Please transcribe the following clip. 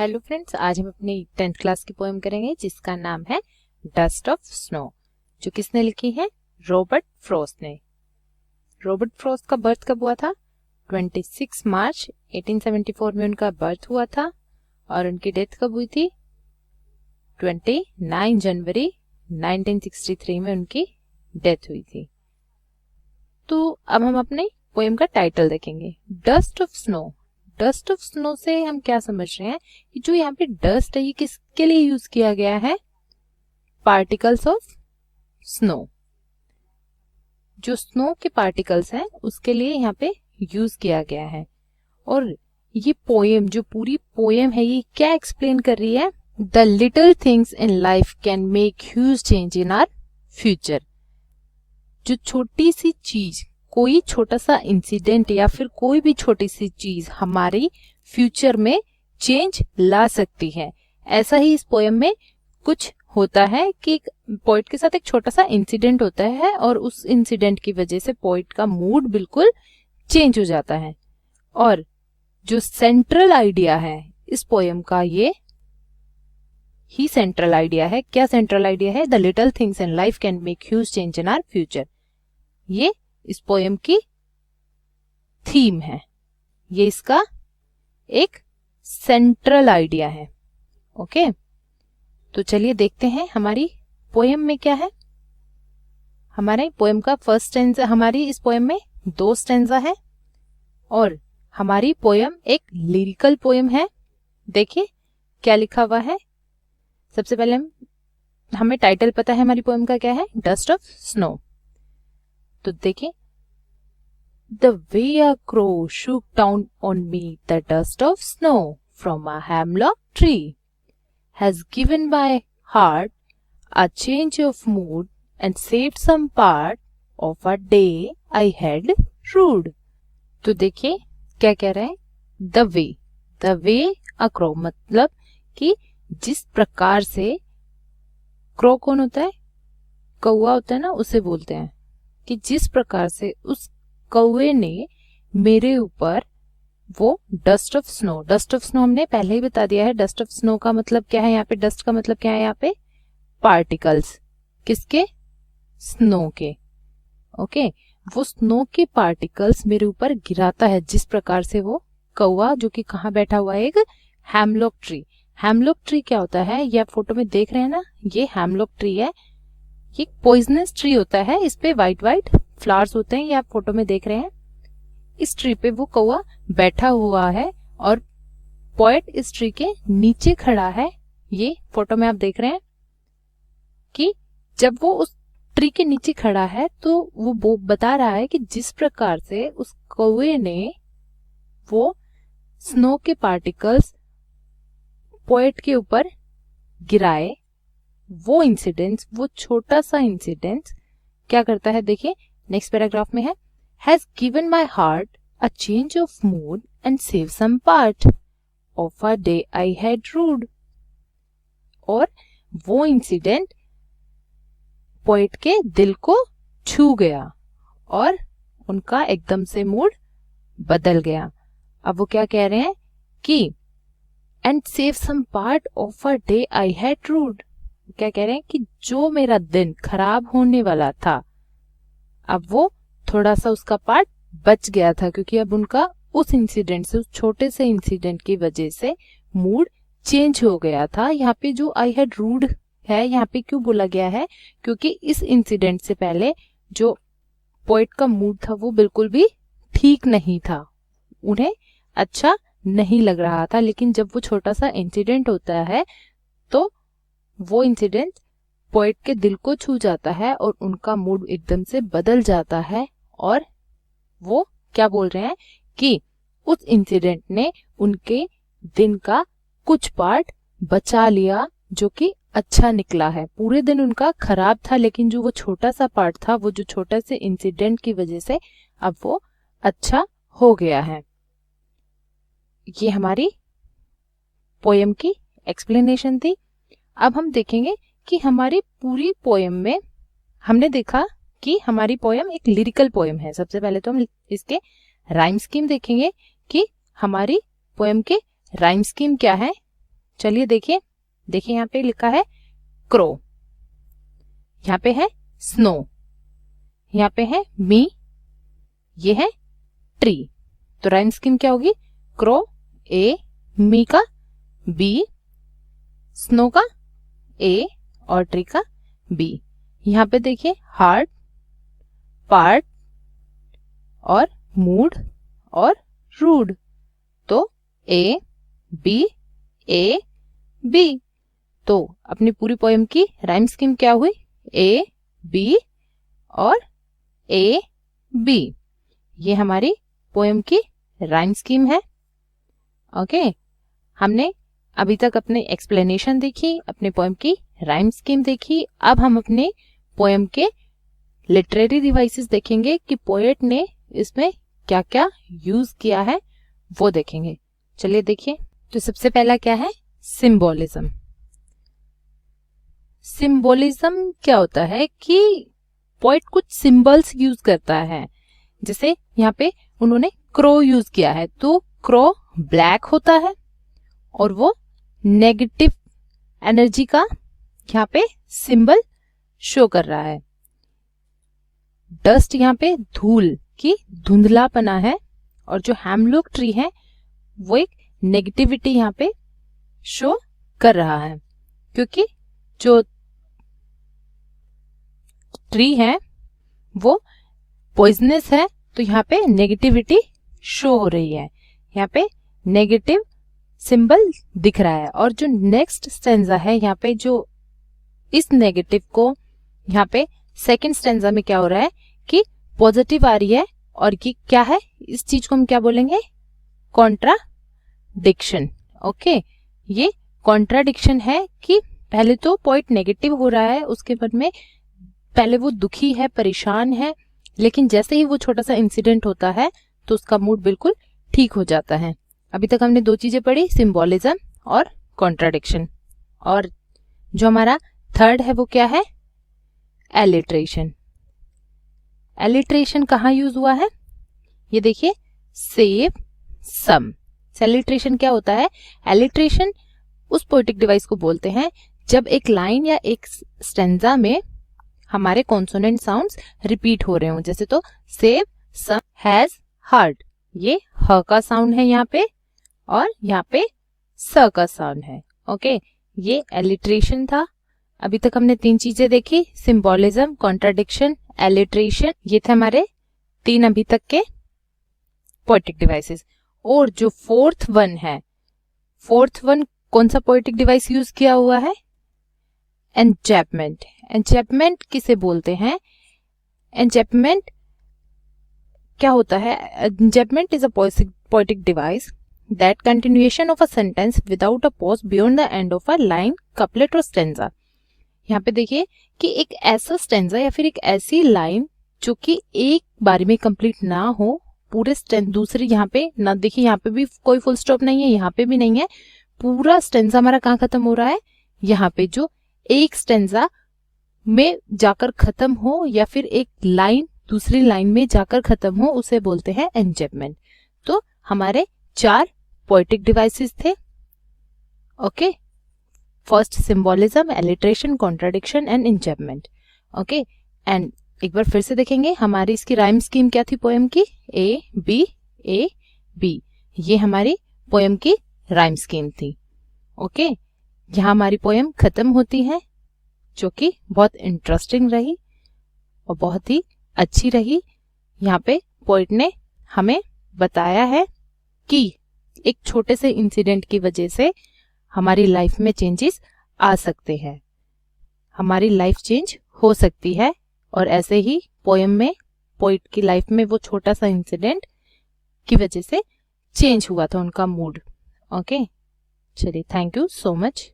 Hello friends, आज हम अपनी 10th क्लास की पोएम करेंगे जिसका नाम है डस्ट ऑफ स्नो। जो किसने लिखी है? रॉबर्ट फ्रॉस्ट ने। रॉबर्ट फ्रॉस्ट का बर्थ कब हुआ था? 26 मार्च 1874 में उनका बर्थ हुआ था और उनकी डेथ कब हुई थी? 29 जनवरी 1963 में उनकी डेथ हुई थी। तो अब हम अपने पोएम का टाइटल देखेंगे, dust of snow. Dust of snow से हम क्या समझ रहे हैं कि जो यहाँ पे डस्ट है ये किसके लिए यूज किया गया है? Particles of snow. जो स्नो के पार्टिकल्स हैं उसके लिए यहाँ पे यूज किया गया है। और ये पोएम, जो पूरी पोएम है, ये क्या एक्सप्लेन कर रही है? The little things in life can make huge change in our future. जो छोटी सी चीज, कोई छोटा सा इंसिडेंट या फिर कोई भी छोटी सी चीज हमारी फ्यूचर में चेंज ला सकती है। ऐसा ही इस पोएम में कुछ होता है कि पोइट के साथ एक छोटा सा इंसिडेंट होता है और उस इंसिडेंट की वजह से पोइट का मूड बिल्कुल चेंज हो जाता है। और जो सेंट्रल आइडिया है इस पोएम का, ये ही सेंट्रल आइडिया है। क्या सेंट्रल आइडिया है? The little things in life can make huge change in our future. ये इस पोएम की थीम है, ये इसका एक सेंट्रल आइडिया है। ओके, तो चलिए देखते हैं हमारी पोएम में क्या है। हमारे पोएम का फर्स्ट स्टैंजा, हमारी इस पोएम में 2 स्टैंजा है और हमारी पोएम एक लिरिकल पोएम है। देखिए क्या लिखा हुआ है। सबसे पहले हमें टाइटल पता है हमारी पोएम का क्या है, डस्ट ऑफ स्नो। तो देखिए, The way a crow shook down on me the dust of snow from a hemlock tree has given my heart a change of mood and saved some part of a day I had rued. तो देखिए क्या कह रहे हैं, the way a crow, मतलब कि जिस प्रकार से, क्रो कौन होता है? कौवा होता है ना, उसे बोलते हैं। कि जिस प्रकार से उस कौवे ने मेरे ऊपर वो डस्ट ऑफ स्नो हमने पहले ही बता दिया है। डस्ट ऑफ स्नो का मतलब क्या है? यहाँ पे डस्ट का मतलब क्या है? यहाँ पे पार्टिकल्स। किसके? स्नो के। ओके, वो स्नो के पार्टिकल्स मेरे ऊपर गिराता है जिस प्रकार से वो कौवा, जो कि कहाँ बैठा हुआ है? एक हैमलॉक ट्री। हैमलॉक ट्री क्या होता है? ये आप फोटो में देख रहे हैं ना, ये हैमलॉक ट्री है। ये पॉइजनस ट्री होता है, इस पे व्हाइट व्हाइट फ्लावर्स होते हैं, ये आप फोटो में देख रहे हैं। इस ट्री पे वो कौवा बैठा हुआ है और पोएट इस ट्री के नीचे खड़ा है। ये फोटो में आप देख रहे हैं कि जब वो उस ट्री के नीचे खड़ा है तो वो बता रहा है कि जिस प्रकार से उस कौवे ने वो स्नो के पार्टिकल्स पोएट के ऊपर गिराए, वो इंसिडेंट्स, वो छोटा सा इंसिडेंट्स क्या करता है? देखिए नेक्स्ट पैराग्राफ में है, has given my heart a change of mood and save some part of a day I had rued. और वो इंसिडेंट पोएट के दिल को छू गया और उनका एकदम से मूड बदल गया। अब वो क्या कह रहे हैं कि and save some part of a day I had rued. क्या कह रहे हैं कि जो मेरा दिन खराब होने वाला था, अब वो थोड़ा सा उसका पार्ट बच गया था, क्योंकि अब उनका उस इंसिडेंट से, उस छोटे से इंसिडेंट की वजह से मूड चेंज हो गया था। यहाँ पे जो आई हैड रूड है, यहाँ पे क्यों बोला गया है? क्योंकि इस इंसिडेंट से पहले जो पोएट का मूड था वो बिल्कुल भी ठीक नहीं था, उन्हें अच्छा नहीं लग रहा था। लेकिन जब वो छोटा सा इंसिडेंट होता है तो वो इंसिडेंट पोएट के दिल को छू जाता है और उनका मूड एकदम से बदल जाता है। और वो क्या बोल रहे हैं कि उस इंसिडेंट ने उनके दिन का कुछ पार्ट बचा लिया, जो कि अच्छा निकला है। पूरे दिन उनका खराब था, लेकिन जो वो छोटा सा पार्ट था, वो जो छोटा से इंसिडेंट की वजह से अब वो अच्छा हो गया है। ये हमारी पोएम की एक्सप्लेनेशन थी। अब हम देखेंगे कि हमारी पूरी पोएम में, हमने देखा कि हमारी पोएम एक लिरिकल पोएम है। सबसे पहले तो हम इसके राइम स्कीम देखेंगे कि हमारी पोएम के राइम स्कीम क्या है। चलिए देखिए, देखिए यहाँ पे लिखा है क्रो, यहाँ पे है स्नो, यहाँ पे है मी, ये है ट्री। तो राइम स्कीम क्या होगी? क्रो ए, मी का बी, स्नो का ए और ट्री का बी। यहाँ पे देखिए हार्ट, पार्ट और मूड और रूड, तो ए बी ए बी। तो अपनी पूरी पोएम की राइम स्कीम क्या हुई? ए बी और ए बी। ये हमारी पोएम की राइम स्कीम है। ओके, हमने अभी तक अपने एक्सप्लेनेशन देखी, अपने पोएम की राइम स्कीम देखी। अब हम अपने पोएम के लिटरेरी डिवाइसेस देखेंगे कि पोएट ने इसमें क्या क्या यूज किया है, वो देखेंगे। चलिए देखिए, तो सबसे पहला क्या है? सिंबोलिज्म। सिंबोलिज्म क्या होता है कि पोएट कुछ सिंबल्स यूज करता है। जैसे यहाँ पे उन्होंने क्रो यूज किया है, तो क्रो ब्लैक होता है और वो नेगेटिव एनर्जी का यहाँ पे सिंबल शो कर रहा है। डस्ट यहाँ पे धूल की धुंधलापना है, और जो हेमलॉक ट्री है वो एक नेगेटिविटी यहाँ पे शो कर रहा है, क्योंकि जो ट्री है वो पॉइजनस है, तो यहाँ पे नेगेटिविटी शो हो रही है, यहाँ पे नेगेटिव सिंबल दिख रहा है। और जो नेक्स्ट स्टेंजा है यहाँ पे, जो इस नेगेटिव को यहाँ पे सेकंड स्टेंजा में क्या हो रहा है कि पॉजिटिव आ रही है, और ये क्या है? इस चीज को हम क्या बोलेंगे? कॉन्ट्राडिक्शन। ओके, ये कॉन्ट्राडिक्शन है कि पहले तो पॉइंट नेगेटिव हो रहा है, उसके बाद में पहले वो दुखी है, परेशान है, लेकिन जैसे ही वो छोटा सा इंसिडेंट होता है तो उसका मूड बिल्कुल ठीक हो जाता है। अभी तक हमने दो चीजें पढ़ी, सिंबोलिज्म और कॉन्ट्राडिक्शन। और जो हमारा थर्ड है वो क्या है? एलिट्रेशन। एलिट्रेशन कहाँ यूज हुआ है? ये देखिए, सेव सम। एलिट्रेशन क्या होता है? एलिट्रेशन उस पोएटिक डिवाइस को बोलते हैं जब एक लाइन या एक स्टेंजा में हमारे कॉन्सोनेंट साउंड्स रिपीट हो रहे हो। जैसे तो सेव सम हैज हर्ट, ये ह का साउंड है यहाँ पे, और यहाँ पे स का साउंड है। ओके, ये एलिट्रेशन था। अभी तक हमने तीन चीजें देखी, सिंबोलिज्म, कॉन्ट्राडिक्शन, एलिट्रेशन। ये थे हमारे तीन अभी तक के पोएटिक डिवाइसेस। और जो फोर्थ वन है, फोर्थ वन कौन सा पोएटिक डिवाइस यूज किया हुआ है? एनचैपमेंट। एनचैपमेंट किसे बोलते हैं? एनचैपमेंट क्या होता है? Enjambment is a poetic device that continuation of a sentence without a pause beyond the end of a line, couplet और स्टेंजा। यहाँ पे देखिए कि एक ऐसा स्टेंजा या फिर एक ऐसी लाइन जो कि एक बार में कंप्लीट ना हो, पूरे दूसरी यहाँ पे ना, देखिए यहाँ पे भी कोई फुल स्टॉप नहीं है, यहाँ पे भी नहीं है, पूरा स्टेंजा हमारा कहाँ खत्म हो रहा है? यहाँ पे। जो एक स्टेंजा में जाकर खत्म हो या फिर एक लाइन दूसरी लाइन में जाकर खत्म हो, उसे बोलते हैं एनचैपमेंट। तो हमारे चार पोएटिक डिवाइसेस थे। Okay, first symbolism, alliteration, contradiction and enjambment. Okay, and एक बार फिर से देखेंगे हमारी इसकी राइम स्कीम क्या थी पोएम की? A B. ये हमारी पोएम की राइम स्कीम थी। ओके, यहाँ हमारी पोएम खत्म होती है, जो कि बहुत इंटरेस्टिंग रही और बहुत ही अच्छी रही। यहाँ पे पोएट ने हमें बताया है कि एक छोटे से इंसिडेंट की वजह से हमारी लाइफ में चेंजेस आ सकते हैं, हमारी लाइफ चेंज हो सकती है। और ऐसे ही पोएम में पोएट की लाइफ में वो छोटा सा इंसिडेंट की वजह से चेंज हुआ था उनका मूड। ओके, चलिए, थैंक यू सो मच।